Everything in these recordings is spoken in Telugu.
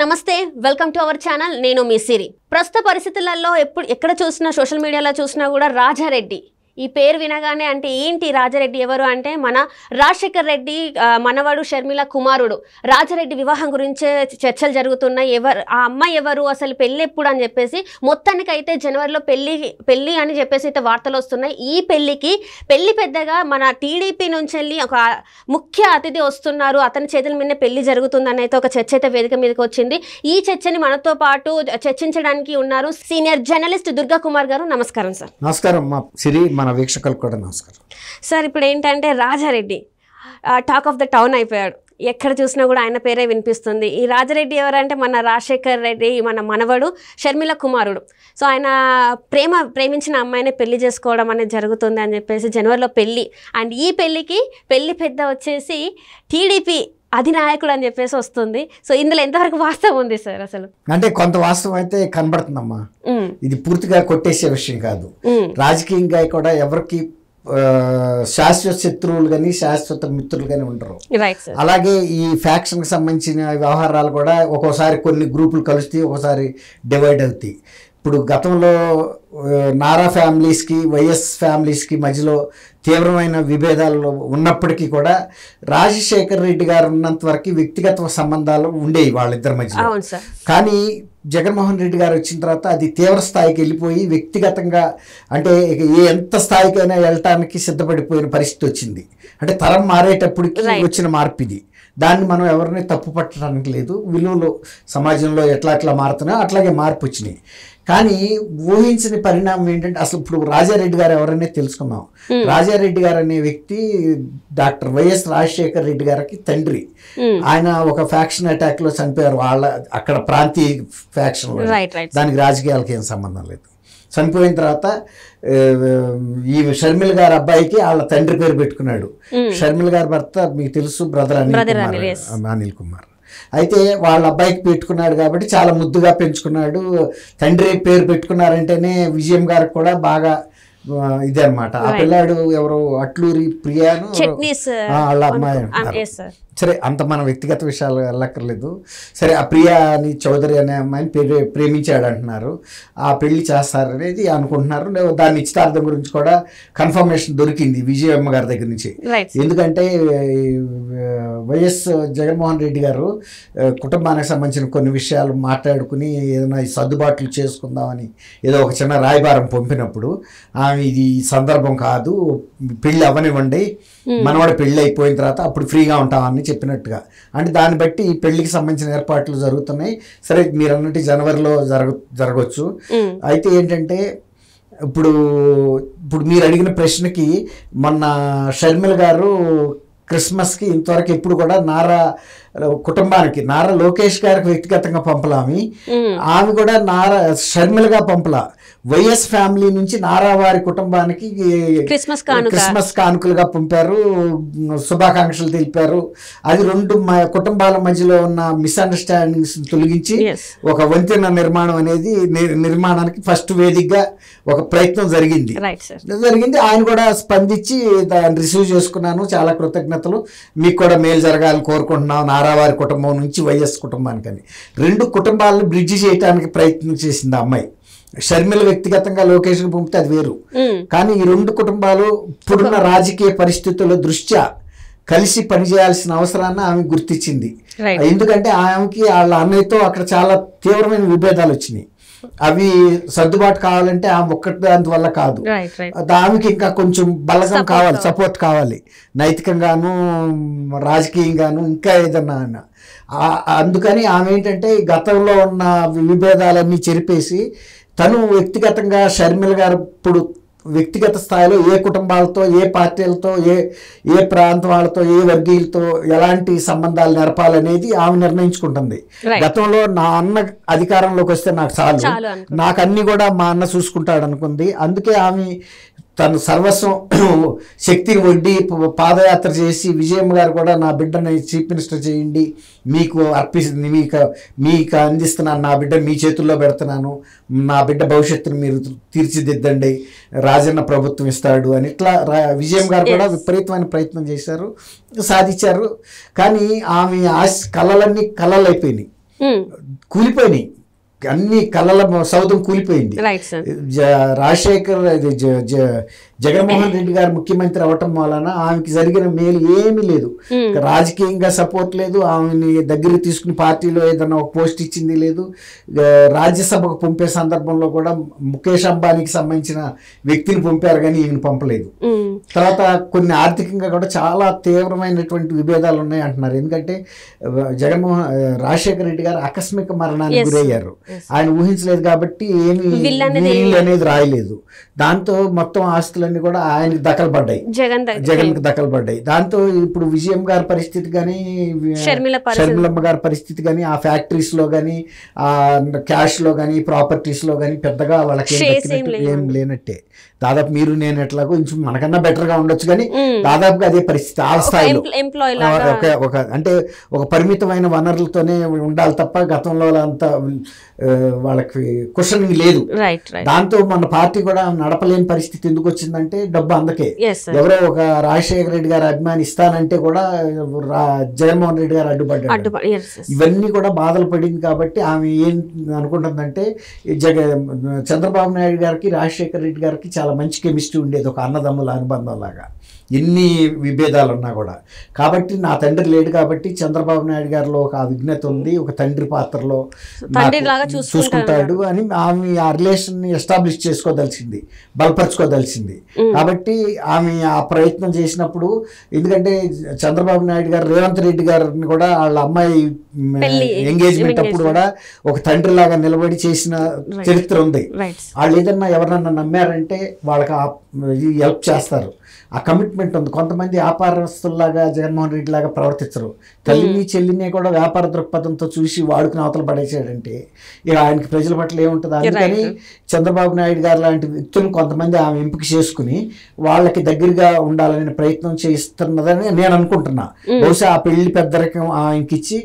నమస్తే వెల్కమ్ టు అవర్ ఛానల్ నేను మీ సిరి ప్రస్తుత పరిస్థితులలో ఎక్కడ చూసినా సోషల్ మీడియాలో చూసినా కూడా రాజారెడ్డి ఈ పేరు వినగానే అంటే ఏంటి రాజారెడ్డి ఎవరు అంటే మన రాజశేఖర్ రెడ్డి మనవడు షర్మిల కుమారుడు రాజారెడ్డి వివాహం గురించే చర్చలు జరుగుతున్నాయి. ఆ అమ్మాయి ఎవరు, అసలు పెళ్ళి ఎప్పుడు అని చెప్పేసి మొత్తానికైతే జనవరిలో పెళ్ళి అని చెప్పేసి అయితే వార్తలు వస్తున్నాయి. ఈ పెళ్లి పెద్దగా మన టీడీపీ నుంచి వెళ్ళి ఒక ముఖ్య అతిథి వస్తున్నారు, అతని చేతుల మీదనే పెళ్లి జరుగుతుందని అయితే ఒక చర్చ అయితే వేదిక మీదకి వచ్చింది. ఈ చర్చని మనతో పాటు చర్చించడానికి ఉన్నారు సీనియర్ జర్నలిస్ట్ దుర్గా కుమార్ గారు. నమస్కారం సార్. నమస్కారం మా సిరి, మన వీక్షకులకు కూడా నమస్కారం సార్. ఇప్పుడు ఏంటంటే Rajareddy talk of the town అయిపోయాడు, ఎక్కడ చూసినా కూడా ఆయన పేరే వినిపిస్తుంది. ఈ రాజారెడ్డి ఎవరంటే మన రాజశేఖర్ రెడ్డి మన మనవడు షర్మిల కుమారుడు. సో ఆయన ప్రేమించిన అమ్మాయిని పెళ్లి చేసుకోవడం అనేది జరుగుతుంది అని చెప్పేసి జనవరిలో పెళ్ళి. అండ్ ఈ పెళ్లి పెద్ద వచ్చేసి టీడీపీ అధినాయకుడు అని చెప్పేసి వస్తుంది. సో ఇందులో ఎంతవరకు వాస్తవం ఉంది సార్? అసలు అంటే కొంత వాస్తవం అయితే కనబడుతుందమ్మా. ఇది పూర్తిగా కొట్టేసే విషయం కాదు. రాజకీయంగా కూడా ఎవరికి శాశ్వత శత్రువులు కానీ శాశ్వత మిత్రులు కానీ ఉంటారు. అలాగే ఈ ఫ్యాక్షన్కి సంబంధించిన వ్యవహారాలు కూడా ఒక్కోసారి కొన్ని గ్రూపులు కలుస్తాయి, ఒక్కోసారి డివైడ్ అవుతాయి. ఇప్పుడు గతంలో నారా ఫ్యామిలీస్కి వైఎస్ ఫ్యామిలీస్కి మధ్యలో తీవ్రమైన విభేదాలు ఉన్నప్పటికీ కూడా రాజశేఖర్ రెడ్డి గారు ఉన్నంత వరకు వ్యక్తిగత సంబంధాలు ఉండేవి వాళ్ళిద్దరి మధ్యలో. కానీ జగన్మోహన్ రెడ్డి గారు వచ్చిన తర్వాత అది తీవ్ర స్థాయికి వెళ్ళిపోయి వ్యక్తిగతంగా అంటే ఎంత స్థాయికైనా వెళ్ళటానికి సిద్ధపడిపోయిన పరిస్థితి వచ్చింది. అంటే తరం మారేటప్పటికి వచ్చిన మార్పు ఇది. దాన్ని మనం ఎవరిని తప్పు పట్టడానికి లేదు. విలువలు సమాజంలో ఎట్లా మారుతున్నాయో అట్లాగే మార్పు వచ్చినాయి. కానీ ఊహించిన పరిణామం ఏంటంటే అసలు ఇప్పుడు రాజారెడ్డి గారు ఎవరనే తెలుసుకున్నాం. రాజారెడ్డి గారు అనే వ్యక్తి డాక్టర్ వైఎస్ రాజశేఖర్ రెడ్డి గారికి తండ్రి. ఆయన ఒక ఫ్యాక్షన్ అటాక్ లో చనిపోయారు. అక్కడ ప్రాంతీయ ఫ్యాక్షన్, దానికి రాజకీయాలకి ఏం సంబంధం లేదు. చనిపోయిన తర్వాత ఈ షర్మిల గారి అబ్బాయికి వాళ్ళ తండ్రి పేరు పెట్టుకున్నాడు. షర్మిల గారి భర్త మీకు తెలుసు, బ్రదర్ అనిల్ కుమార్. అయితే వాళ్ళ అబ్బాయికి పెట్టుకున్నాడు కాబట్టి చాలా ముద్దుగా పెంచుకున్నాడు. తండ్రి పేరు పెట్టుకున్నారంటేనే విజయం గారికి కూడా బాగా ఇదే అనమాట. ఆ పిల్లాడు ఎవరు అట్లూరి ప్రియాను వాళ్ళ అమ్మాయి. సరే, అంత మన వ్యక్తిగత విషయాలు వెళ్ళక్కర్లేదు. సరే, ఆ ప్రియా అని చౌదరి అనే అమ్మాయిని ప్రేమించాడు అంటున్నారు. ఆ పెళ్లి చేస్తారనేది అనుకుంటున్నారు. దాని నిశ్చితార్థం గురించి కూడా కన్ఫర్మేషన్ దొరికింది విజయమ్మ గారి దగ్గర నుంచి. ఎందుకంటే వైఎస్ జగన్మోహన్ రెడ్డి గారు కుటుంబానికి సంబంధించిన కొన్ని విషయాలు మాట్లాడుకుని ఏదైనా సర్దుబాట్లు చేసుకుందామని ఏదో ఒక చిన్న రాయబారం పంపినప్పుడు ఆమె ఇది సందర్భం కాదు, పెళ్ళి అవ్వనివ్వండి, మనవాడు పెళ్ళి అయిపోయిన తర్వాత అప్పుడు ఫ్రీగా ఉంటామని చెప్పినట్టుగా. అంటే దాన్ని బట్టి ఈ పెళ్లికి సంబంధించిన ఏర్పాట్లు జరుగుతున్నాయి. సరే, మీరు అన్నట్టు జనవరిలో జరగవచ్చు. అయితే ఏంటంటే ఇప్పుడు మీరు అడిగిన ప్రశ్నకి మొన్న షర్మిల గారు క్రిస్మస్కి ఇంతవరకు ఎప్పుడు కూడా నారా కుటుంబానికి, నారా లోకేష్ గారికి వ్యక్తిగతంగా పంపలా ఆమె కూడా షర్మిలగా పంపలా. వైఎస్ ఫ్యామిలీ నుంచి నారా వారి కుటుంబానికి క్రిస్మస్ కానుకలుగా పంపారు, శుభాకాంక్షలు తెలిపారు. అది రెండు కుటుంబాల మధ్యలో ఉన్న మిస్అండర్స్టాండింగ్స్ తొలగించి ఒక వంతెన నిర్మాణానికి ఫస్ట్ వేదికగా ఒక ప్రయత్నం జరిగింది. ఆయన కూడా స్పందించి దాన్ని రిసీవ్ చేసుకున్నాను, చాలా కృతజ్ఞతలు, మీకు కూడా మేలు జరగాలని కోరుకుంటున్నాం నారావారి కుటుంబం నుంచి వైఎస్ కుటుంబానికి అని. రెండు కుటుంబాలను బ్రిడ్జి చేయడానికి ప్రయత్నం చేసింది ఆ అమ్మాయి. షర్మిల వ్యక్తిగతంగా లోకేష్కి పంపితే అది వేరు. కానీ ఈ రెండు కుటుంబాలు ఇప్పుడున్న రాజకీయ పరిస్థితుల దృష్ట్యా కలిసి పనిచేయాల్సిన అవసరాన్ని ఆమె గుర్తించింది. ఎందుకంటే ఆమెకి వాళ్ళ అన్నయ్యతో అక్కడ చాలా తీవ్రమైన విభేదాలు వచ్చినాయి. అవి సర్దుబాటు కావాలంటే ఆమె ఒక్కటి దాని వల్ల కాదు. ఆమెకి ఇంకా కొంచెం బలగం కావాలి, సపోర్ట్ కావాలి, నైతికంగాను రాజకీయంగాను ఇంకా ఏదన్నా. అందుకని ఆమె ఏంటంటే గతంలో ఉన్న విభేదాలన్నీ చెరిపేసి తను వ్యక్తిగతంగా షర్మిల గారు ఇప్పుడు వ్యక్తిగత స్థాయిలో ఏ కుటుంబాలతో, ఏ పార్టీలతో, ఏ ప్రాంతం వాళ్ళతో, ఏ వర్గీయులతో ఎలాంటి సంబంధాలు నెరపాలనేది ఆమె నిర్ణయించుకుంటుంది. గతంలో నా అన్న అధికారంలోకి వస్తే నాకు చాలు, నాకు అన్ని కూడా మా అన్న చూసుకుంటాడు అనుకుంది. అందుకే ఆమె తను సర్వస్వం శక్తిని వడ్డీ పాదయాత్ర చేసి విజయమ్మ గారు కూడా నా బిడ్డని చీఫ్ మినిస్టర్ చేయండి, మీకు అందిస్తున్నాను, నా బిడ్డ మీ చేతుల్లో పెడుతున్నాను, నా బిడ్డ భవిష్యత్తును మీరు తీర్చిదిద్దండి, రాజన్న ప్రభుత్వం ఇస్తాడు అని ఇట్లా విజయమ్మ గారు కూడా విపరీతమైన ప్రయత్నం చేశారు, సాధించారు. కానీ ఆమె కళలన్నీ కళలైపోయినాయి. కూలిపోయినాయి, అన్ని కళ్ళల సౌధం కూలిపోయింది. రాజశేఖర్ జగన్మోహన్ రెడ్డి గారు ముఖ్యమంత్రి అవటం వలన ఆమెకి జరిగిన మేలు ఏమీ లేదు. రాజకీయంగా సపోర్ట్ లేదు, ఆమెని దగ్గరికి తీసుకుని పార్టీలో ఏదైనా ఒక పోస్ట్ ఇచ్చింది లేదు. రాజ్యసభకు పంపే సందర్భంలో కూడా ముఖేష్ అంబానీకి సంబంధించిన వ్యక్తిని పంపారు కానీ ఈమెను పంపలేదు. తర్వాత కొన్ని ఆర్థికంగా కూడా చాలా తీవ్రమైనటువంటి విభేదాలు ఉన్నాయి అంటున్నారు. ఎందుకంటే రాజశేఖర రెడ్డి గారు ఆకస్మిక మరణానికి గురయ్యారు. ఆయన ఊహించలేదు కాబట్టి ఏమి వీళ్ళు అనేది రాయలేదు. దాంతో మొత్తం ఆస్తులన్నీ కూడా ఆయనకి దఖలుపడ్డాయి, జగన్కి దఖలుపడ్డాయి. దాంతో ఇప్పుడు విజయం గారి పరిస్థితి కానీ షర్మిలమ్మ గారి పరిస్థితి కానీ ఆ ఫ్యాక్టరీస్ లో కానీ ఆ క్యాష్ లో కానీ ప్రాపర్టీస్ లో కానీ పెద్దగా వాళ్ళకి ఏం లేనట్టే. దాదాపు మీరు నేను ఎట్లాగో ఇంచు మనకన్నా బెటర్ గా ఉండొచ్చు కానీ దాదాపుగా అదే పరిస్థితి. ఆ స్థాయిలో అంటే ఒక పరిమితమైన వనరులతోనే ఉండాలి తప్ప గతంలో అంత వాళ్ళకి క్వశ్చనింగ్ లేదు. దాంతో మన పార్టీ కూడా నడపలేని పరిస్థితి ఎందుకు వచ్చిందంటే డబ్బు అందకే. ఎవరో ఒక రాజశేఖర రెడ్డి గారు అభిమాని ఇస్తానంటే కూడా జగన్మోహన్ రెడ్డి గారు అడ్డుపడ్డాడు. ఇవన్నీ కూడా బాధలు పడింది కాబట్టి ఆమె ఏం అనుకుంటుందంటే చంద్రబాబు నాయుడు గారికి రాజశేఖర రెడ్డి గారికి చాలా మంచి కెమిస్ట్రీ ఉండేది, ఒక అన్నదమ్ముల అనుబంధం లాగా, ఎన్ని విభేదాలు ఉన్నా కూడా. కాబట్టి నా తండ్రి లేడు కాబట్టి చంద్రబాబు నాయుడు గారిలో ఒక విఘ్నత ఉంది, ఒక తండ్రి పాత్రలో చూసుకుంటాడు అని ఆమె ఆ రిలేషన్ ని ఎస్టాబ్లిష్ చేసుకోదలిసింది, బలపరచుకోదలిసింది. కాబట్టి ఆమె ఆ ప్రయత్నం చేసినప్పుడు, ఎందుకంటే చంద్రబాబు నాయుడు గారు రేవంత్ రెడ్డి గారిని కూడా వాళ్ళ అమ్మాయి ఎంగేజ్మెంట్ అప్పుడు కూడా ఒక తండ్రి లాగా నిలబడి చేసిన చరిత్ర ఉంది. వాళ్ళు ఏదన్నా ఎవరన్నా నమ్మారంటే వాళ్ళకి హెల్ప్ చేస్తారు, ఆ కమిట్మెంట్ ఉంది. కొంతమంది వ్యాపారస్తుల్లాగా జగన్మోహన్ రెడ్డి లాగా ప్రవర్తించరు. తల్లిని చెల్లిని కూడా వ్యాపార దృక్పథంతో చూసి వాడుకుని అవతల పడేసాడంటే ఇక ఆయనకి ప్రజల పట్ల ఏముంటుంది. అందుకని చంద్రబాబు నాయుడు గారు లాంటి వ్యక్తులను కొంతమంది ఆమె ఎంపిక చేసుకుని వాళ్ళకి దగ్గరగా ఉండాలనే ప్రయత్నం చేస్తున్నదని నేను అనుకుంటున్నా. బహుశా ఆ పెళ్లి పెద్దరికం ఆయనకి ఇచ్చి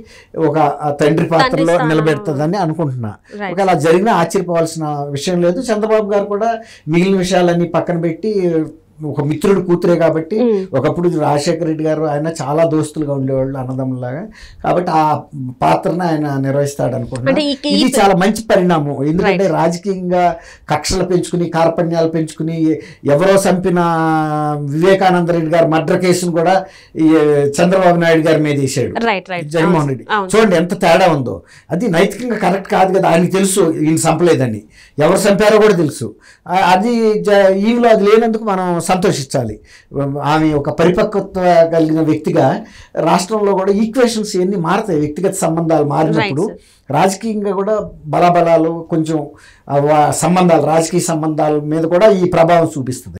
ఒక తండ్రి పాత్రలో నిలబెడుతుందని అనుకుంటున్నా. ఒకవేళ జరిగినా ఆశ్చర్యపోవాల్సిన విషయం లేదు. చంద్రబాబు గారు కూడా మిగిలిన విషయాలన్నీ పక్కన పెట్టి ఒక మిత్రుడు కూతురే కాబట్టి, ఒకప్పుడు రాజశేఖర రెడ్డి గారు ఆయన చాలా దోస్తులుగా ఉండేవాళ్ళు అన్నదమ్ములాగా, కాబట్టి ఆ పాత్రను ఆయన నిర్వహిస్తాడు అనుకుంటున్నాను. ఇది చాలా మంచి పరిణామం. ఎందుకంటే రాజకీయంగా కక్షలు పెంచుకుని కార్పణ్యాలు పెంచుకుని ఎవరో చంపిన వివేకానంద రెడ్డి గారు మర్డర్ కేసును కూడా చంద్రబాబు నాయుడు గారి మీద వేసాడు జగన్మోహన్ రెడ్డి. చూడండి ఎంత తేడా ఉందో. అది నైతికంగా కరెక్ట్ కాదు కదా. ఆయనకి తెలుసు ఈయన చంపలేదని, ఎవరు చంపారో కూడా తెలుసు. అది ఈయనలో అది లేనందుకు మనం సంతోషించాలి. ఆమె ఒక పరిపక్వత కలిగిన వ్యక్తిగా రాష్ట్రంలో కూడా ఈక్వేషన్స్ ఎన్ని మారుతాయి. వ్యక్తిగత సంబంధాలు మారినప్పుడు రాజకీయంగా కూడా బలాబలాలు కొంచెం సంబంధాలు, రాజకీయ సంబంధాల మీద కూడా ఈ ప్రభావం చూపిస్తుంది.